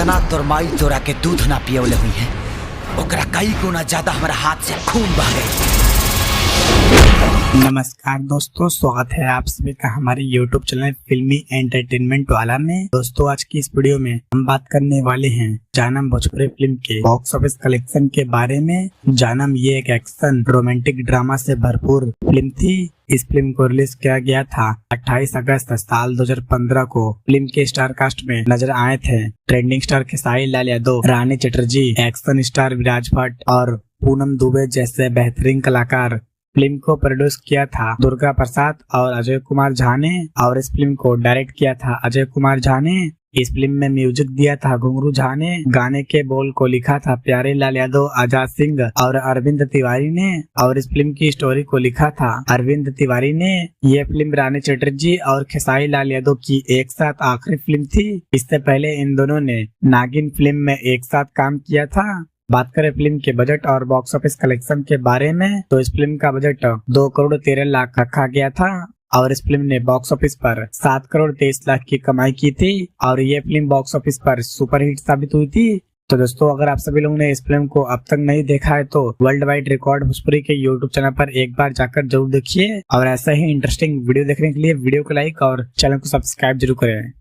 जितना तोर माई तोरा के दूध ना पियवले हुई है ओकरा कई गुना ज्यादा हमारा हाथ से खून बह गई। नमस्कार दोस्तों, स्वागत है आप सभी का हमारे YouTube चैनल फिल्मी एंटरटेनमेंट वाला में। दोस्तों आज की इस वीडियो में हम बात करने वाले हैं जानम भोजपुरी फिल्म के बॉक्स ऑफिस कलेक्शन के बारे में। जानम ये एक एक्शन रोमांटिक ड्रामा से भरपूर फिल्म थी। इस फिल्म को रिलीज किया गया था 28 अगस्त साल 2015 को। फिल्म के स्टार कास्ट में नजर आए थे ट्रेंडिंग स्टार खेसारी लाल यादव, रानी चटर्जी, एक्शन स्टार विराज भट्ट और पूनम दुबे जैसे बेहतरीन कलाकार। फिल्म को प्रोड्यूस किया था दुर्गा प्रसाद और अजय कुमार झा ने और इस फिल्म को डायरेक्ट किया था अजय कुमार झा ने। इस फिल्म में म्यूजिक दिया था घुंगरू झा ने। गाने के बोल को लिखा था प्यारे लाल यादव, आजाद सिंह और अरविंद तिवारी ने और इस फिल्म की स्टोरी को लिखा था अरविंद तिवारी ने। ये फिल्म रानी चटर्जी और खेसारी लाल यादव की एक साथ आखिरी फिल्म थी। इससे पहले इन दोनों ने नागिन फिल्म में एक साथ काम किया था। बात करें फिल्म के बजट और बॉक्स ऑफिस कलेक्शन के बारे में तो इस फिल्म का बजट 2 करोड़ 13 लाख रखा गया था और इस फिल्म ने बॉक्स ऑफिस पर 7 करोड़ 23 लाख की कमाई की थी और ये फिल्म बॉक्स ऑफिस पर सुपरहिट साबित हुई थी। तो दोस्तों अगर आप सभी लोगों ने इस फिल्म को अब तक नहीं देखा है तो वर्ल्ड वाइड रिकॉर्ड भोजपुरी के YouTube चैनल पर एक बार जाकर जरूर देखिए और ऐसा ही इंटरेस्टिंग वीडियो देखने के लिए वीडियो को लाइक और चैनल को सब्सक्राइब जरूर करें।